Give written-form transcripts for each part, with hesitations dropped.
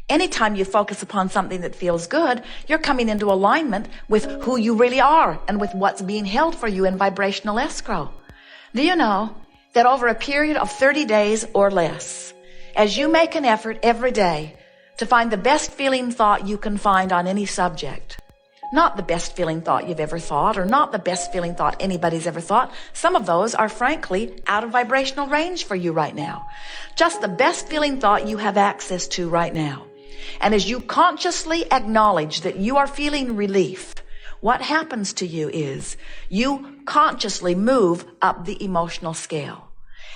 Anytime you focus upon something that feels good, you're coming into alignment with who you really are and with what's being held for you in vibrational escrow. Do you know that over a period of 30 days or less, as you make an effort every day to find the best feeling thought you can find on any subject, not the best feeling thought you've ever thought, or not the best feeling thought anybody's ever thought. Some of those are frankly out of vibrational range for you right now. Just the best feeling thought you have access to right now. And as you consciously acknowledge that you are feeling relief, what happens to you is you consciously move up the emotional scale.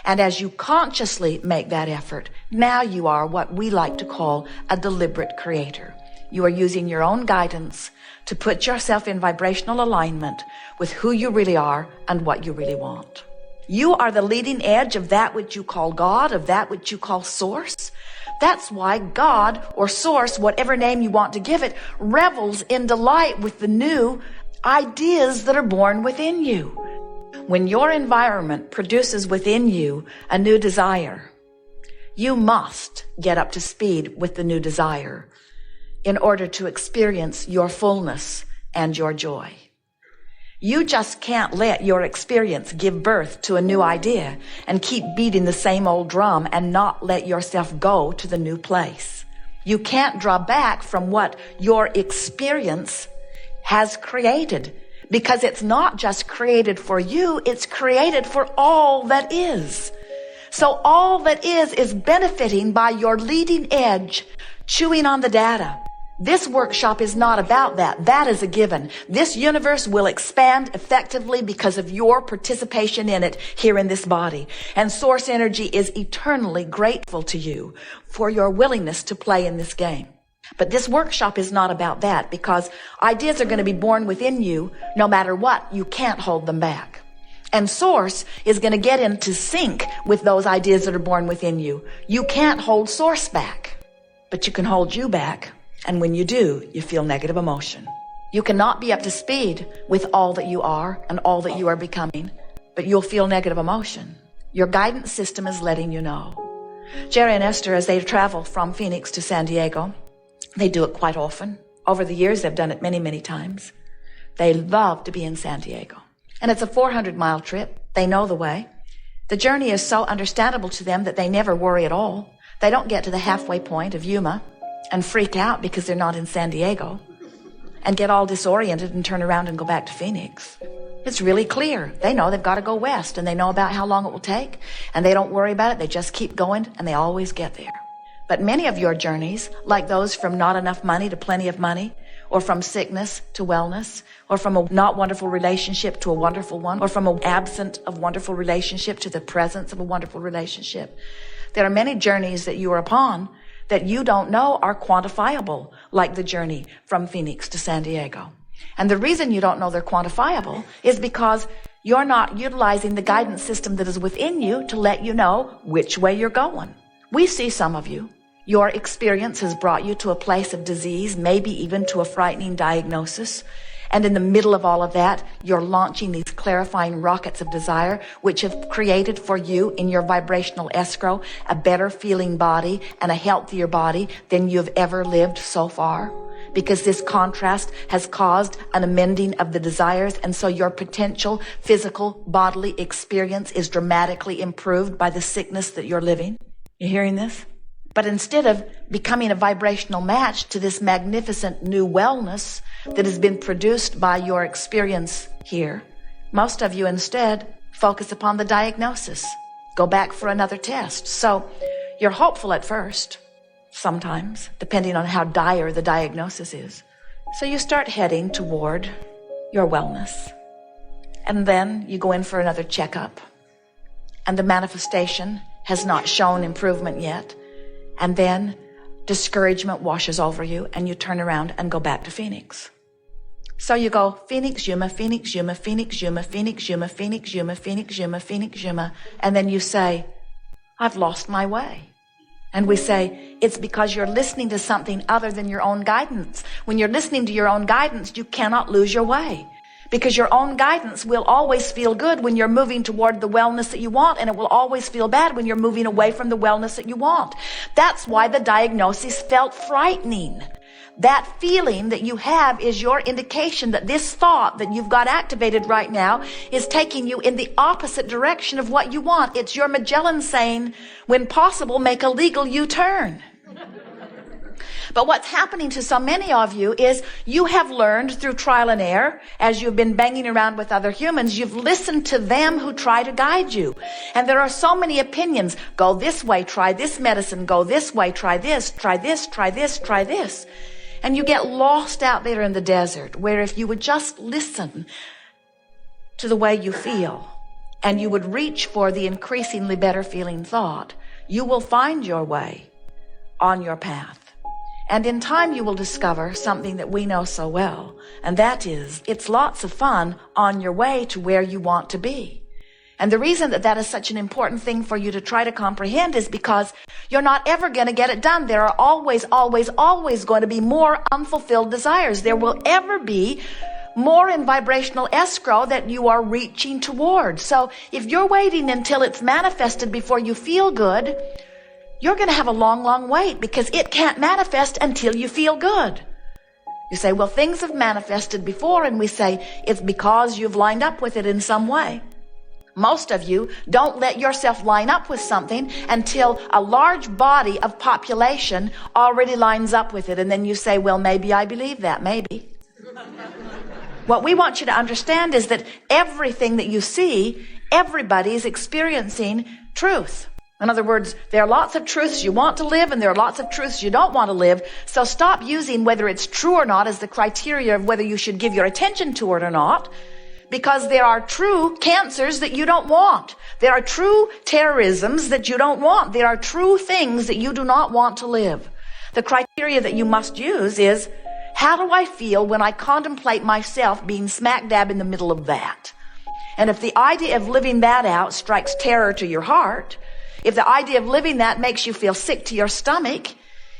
And as you consciously make that effort, now you are what we like to call a deliberate creator. You are using your own guidance to put yourself in vibrational alignment with who you really are and what you really want. You are the leading edge of that which you call God, of that which you call source. That's why God or source, whatever name you want to give it, revels in delight with the new ideas that are born within you. When your environment produces within you a new desire, you must get up to speed with the new desire in order to experience your fullness and your joy. You just can't let your experience give birth to a new idea and keep beating the same old drum and not let yourself go to the new place. You can't draw back from what your experience has created, because it's not just created for you, it's created for all that is. So all that is benefiting by your leading edge, chewing on the data. This workshop is not about that. That is a given. This universe will expand effectively because of your participation in it here in this body. And source energy is eternally grateful to you for your willingness to play in this game. But this workshop is not about that, because ideas are going to be born within you no matter what. You can't hold them back. And source is going to get into sync with those ideas that are born within you. You can't hold source back, but you can hold you back. And when you do, you feel negative emotion. You cannot be up to speed with all that you are and all that you are becoming, but you'll feel negative emotion. Your guidance system is letting you know. Jerry and Esther, as they travel from Phoenix to San Diego, they do it quite often. Over the years, they've done it many, many times. They love to be in San Diego. And it's a 400-mile trip. They know the way. The journey is so understandable to them that they never worry at all. They don't get to the halfway point of Yuma and freak out because they're not in San Diego and get all disoriented and turn around and go back to Phoenix. It's really clear. They know they've got to go west, and they know about how long it will take, and they don't worry about it. They just keep going, and they always get there. But many of your journeys, like those from not enough money to plenty of money, or from sickness to wellness, or from a not wonderful relationship to a wonderful one, or from an absent of wonderful relationship to the presence of a wonderful relationship. There are many journeys that you are upon that you don't know are quantifiable, like the journey from Phoenix to San Diego. And the reason you don't know they're quantifiable is because you're not utilizing the guidance system that is within you to let you know which way you're going. We see some of you. Your experience has brought you to a place of disease, maybe even to a frightening diagnosis. And in the middle of all of that, you're launching these clarifying rockets of desire, which have created for you in your vibrational escrow a better feeling body and a healthier body than you've ever lived so far. Because this contrast has caused an amending of the desires, and so your potential physical bodily experience is dramatically improved by the sickness that you're living. You hearing this? But instead of becoming a vibrational match to this magnificent new wellness that has been produced by your experience here, most of you instead focus upon the diagnosis. Go back for another test. So you're hopeful at first, sometimes, depending on how dire the diagnosis is. So you start heading toward your wellness. And then you go in for another checkup. And the manifestation has not shown improvement yet. And then discouragement washes over you, and you turn around and go back to Phoenix. So you go Phoenix, Yuma, Phoenix, Yuma, Phoenix, Yuma, Phoenix, Yuma, Phoenix, Yuma, Phoenix, Yuma, Phoenix, Yuma, and then you say, I've lost my way. And we say, it's because you're listening to something other than your own guidance. When you're listening to your own guidance, you cannot lose your way, because your own guidance will always feel good when you're moving toward the wellness that you want, and it will always feel bad when you're moving away from the wellness that you want. That's why the diagnosis felt frightening. That feeling that you have is your indication that this thought that you've got activated right now is taking you in the opposite direction of what you want. It's your Magellan saying, when possible, make a legal U-turn. But what's happening to so many of you is you have learned through trial and error, as you've been banging around with other humans, you've listened to them who try to guide you. And there are so many opinions. Go this way, try this medicine. Go this way, try this, try this, try this, try this. And you get lost out there in the desert, where if you would just listen to the way you feel, and you would reach for the increasingly better feeling thought, you will find your way on your path. And in time you will discover something that we know so well, and that is, it's lots of fun on your way to where you want to be. And the reason that that is such an important thing for you to try to comprehend is because you're not ever going to get it done. There are always, always, always going to be more unfulfilled desires. There will ever be more in vibrational escrow that you are reaching toward. So if you're waiting until it's manifested before you feel good, you're going to have a long, long wait, because it can't manifest until you feel good. You say, well, things have manifested before, and we say, it's because you've lined up with it in some way. Most of you don't let yourself line up with something until a large body of population already lines up with it. And then you say, well, maybe I believe that, maybe. What we want you to understand is that everything that you see, everybody is experiencing truth. In other words, there are lots of truths you want to live, and there are lots of truths you don't want to live. So stop using whether it's true or not as the criteria of whether you should give your attention to it or not, because there are true cancers that you don't want. There are true terrorisms that you don't want. There are true things that you do not want to live. The criteria that you must use is, how do I feel when I contemplate myself being smack dab in the middle of that? And if the idea of living that out strikes terror to your heart, if the idea of living that makes you feel sick to your stomach,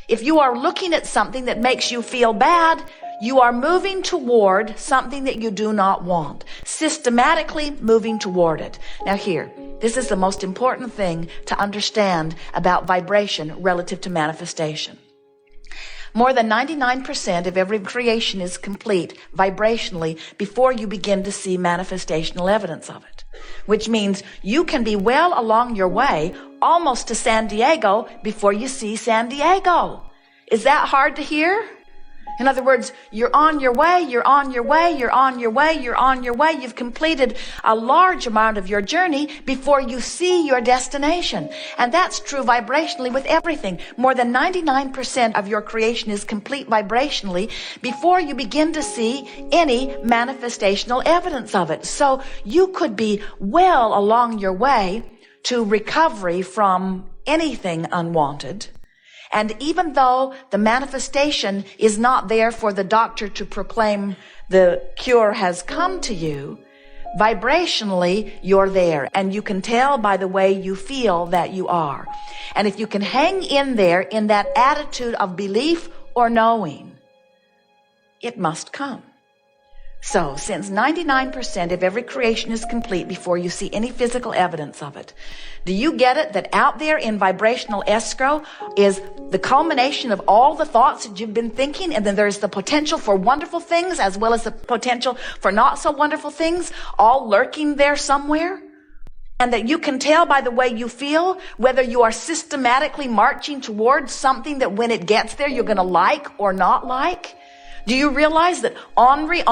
if you are looking at something that makes you feel bad, you are moving toward something that you do not want. Systematically moving toward it. Now here, this is the most important thing to understand about vibration relative to manifestation. More than 99% of every creation is complete vibrationally before you begin to see manifestational evidence of it. Which means you can be well along your way almost to San Diego before you see San Diego. Is that hard to hear? In other words, you're on your way, you're on your way, you're on your way, you're on your way. You've completed a large amount of your journey before you see your destination. And that's true vibrationally with everything. More than 99% of your creation is complete vibrationally before you begin to see any manifestational evidence of it. So you could be well along your way to recovery from anything unwanted. And even though the manifestation is not there for the doctor to proclaim the cure has come to you, vibrationally you're there. And you can tell by the way you feel that you are. And if you can hang in there in that attitude of belief or knowing, it must come. So, since 99% of every creation is complete before you see any physical evidence of it, do you get it that out there in vibrational escrow is the culmination of all the thoughts that you've been thinking, and then there's the potential for wonderful things as well as the potential for not so wonderful things, all lurking there somewhere? And that you can tell by the way you feel whether you are systematically marching towards something that when it gets there you're going to like or not like? Do you realize that Henri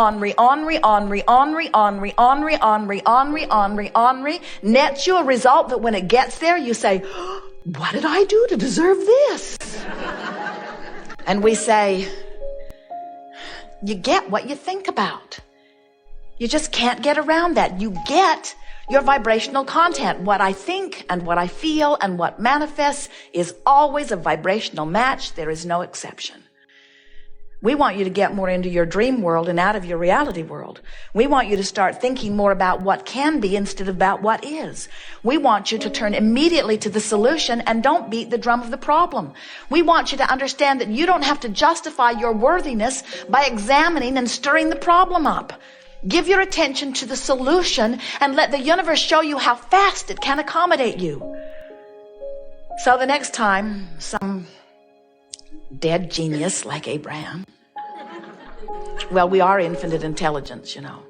nets you a result that when it gets there, you say, what did I do to deserve this? And we say, you get what you think about. You just can't get around that. You get your vibrational content. What I think and what I feel and what manifests is always a vibrational match. There is no exception. We want you to get more into your dream world and out of your reality world. We want you to start thinking more about what can be instead of about what is. We want you to turn immediately to the solution and don't beat the drum of the problem. We want you to understand that you don't have to justify your worthiness by examining and stirring the problem up. Give your attention to the solution and let the universe show you how fast it can accommodate you. So the next time some dead genius like Abraham, well, we are infinite intelligence, you know,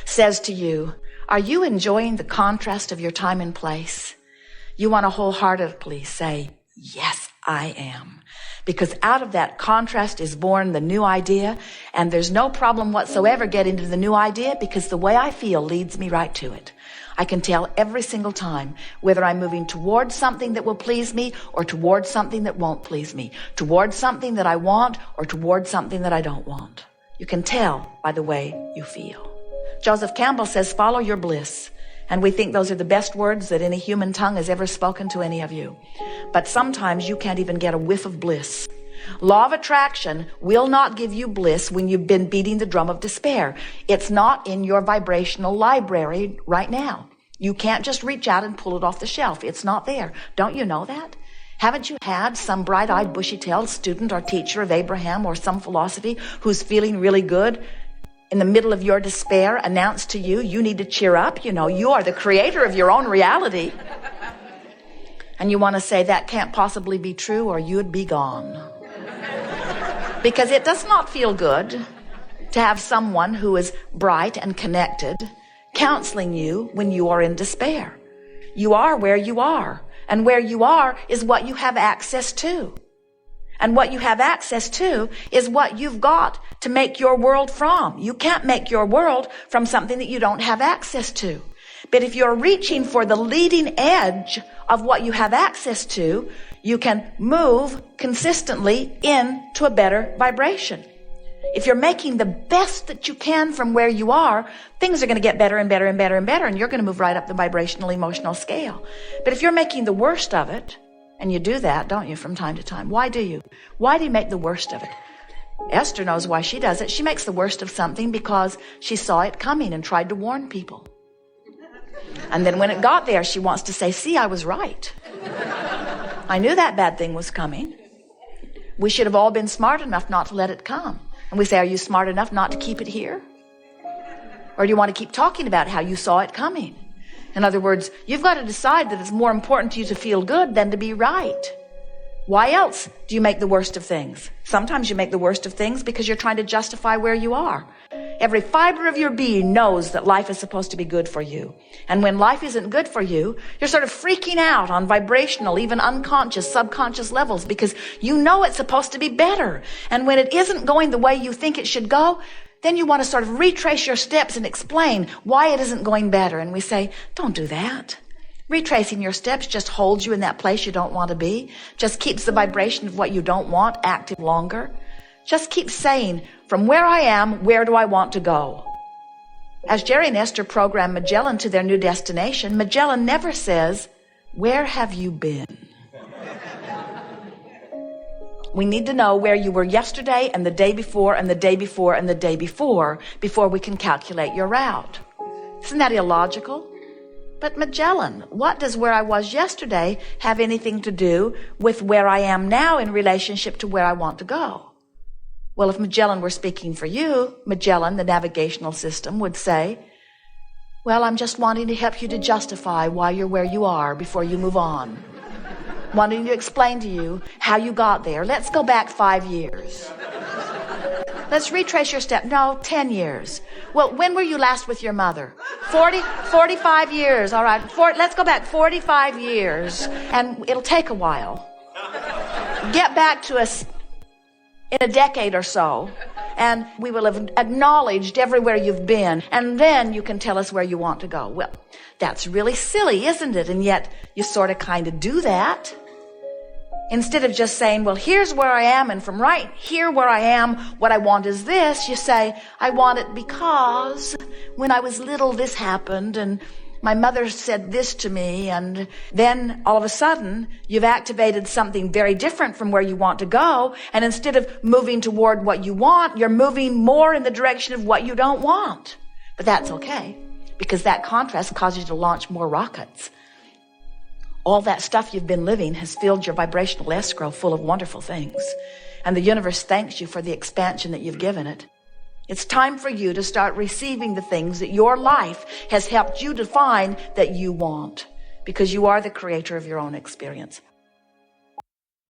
says to you, are you enjoying the contrast of your time and place? You want to wholeheartedly say, yes, I am. Because out of that contrast is born the new idea, and there's no problem whatsoever getting to the new idea because the way I feel leads me right to it. I can tell every single time whether I'm moving towards something that will please me or towards something that won't please me, towards something that I want or towards something that I don't want. You can tell by the way you feel. Joseph Campbell says, follow your bliss. And we think those are the best words that any human tongue has ever spoken to any of you. But sometimes you can't even get a whiff of bliss. Law of attraction will not give you bliss when you've been beating the drum of despair. It's not in your vibrational library right now. You can't just reach out and pull it off the shelf. It's not there. Don't you know that? Haven't you had some bright-eyed, bushy-tailed student or teacher of Abraham or some philosophy who's feeling really good in the middle of your despair announce to you, you need to cheer up? You know, you are the creator of your own reality. And you want to say that can't possibly be true or you'd be gone. Because it does not feel good to have someone who is bright and connected counseling you when you are in despair. You are where you are. And where you are is what you have access to. And what you have access to is what you've got to make your world from. You can't make your world from something that you don't have access to. But if you're reaching for the leading edge of what you have access to, you can move consistently into a better vibration. If you're making the best that you can from where you are, things are going to get better and better and better and better, and you're going to move right up the vibrational emotional scale. But if you're making the worst of it, and you do that, don't you, from time to time? Why do you? Why do you make the worst of it? Esther knows why she does it. She makes the worst of something because she saw it coming and tried to warn people. And then when it got there, she wants to say, see, I was right. I knew that bad thing was coming. We should have all been smart enough not to let it come. And we say, are you smart enough not to keep it here? Or do you want to keep talking about how you saw it coming? In other words, you've got to decide that it's more important to you to feel good than to be right. Why else do you make the worst of things? Sometimes you make the worst of things because you're trying to justify where you are. Every fiber of your being knows that life is supposed to be good for you. And when life isn't good for you, you're sort of freaking out on vibrational, even unconscious, subconscious levels because you know it's supposed to be better. And when it isn't going the way you think it should go, then you want to sort of retrace your steps and explain why it isn't going better. And we say, don't do that. Retracing your steps just holds you in that place you don't want to be, just keeps the vibration of what you don't want active longer. Just keep saying, from where I am, where do I want to go? As Jerry and Esther program Magellan to their new destination, Magellan never says, where have you been? We need to know where you were yesterday and the day before and the day before and the day before we can calculate your route. Isn't that illogical? But Magellan, what does where I was yesterday have anything to do with where I am now in relationship to where I want to go? Well, if Magellan were speaking for you, Magellan, the navigational system, would say, well, I'm just wanting to help you to justify why you're where you are before you move on. Wanting to explain to you how you got there. Let's go back 5 years. Let's retrace your step. No, 10 years. Well, when were you last with your mother? 45 years. All right. Let's go back 45 years. And it'll take a while. Get back to us in a decade or so. And we will have acknowledged everywhere you've been. And then you can tell us where you want to go. Well, that's really silly, isn't it? And yet you sort of kind of do that. Instead of just saying, well, here's where I am, and from right here where I am, what I want is this, you say, I want it because when I was little, this happened, and my mother said this to me, and then all of a sudden, you've activated something very different from where you want to go, and instead of moving toward what you want, you're moving more in the direction of what you don't want. But that's okay, because that contrast causes you to launch more rockets. All that stuff you've been living has filled your vibrational escrow full of wonderful things. And the universe thanks you for the expansion that you've given it. It's time for you to start receiving the things that your life has helped you define that you want, because you are the creator of your own experience.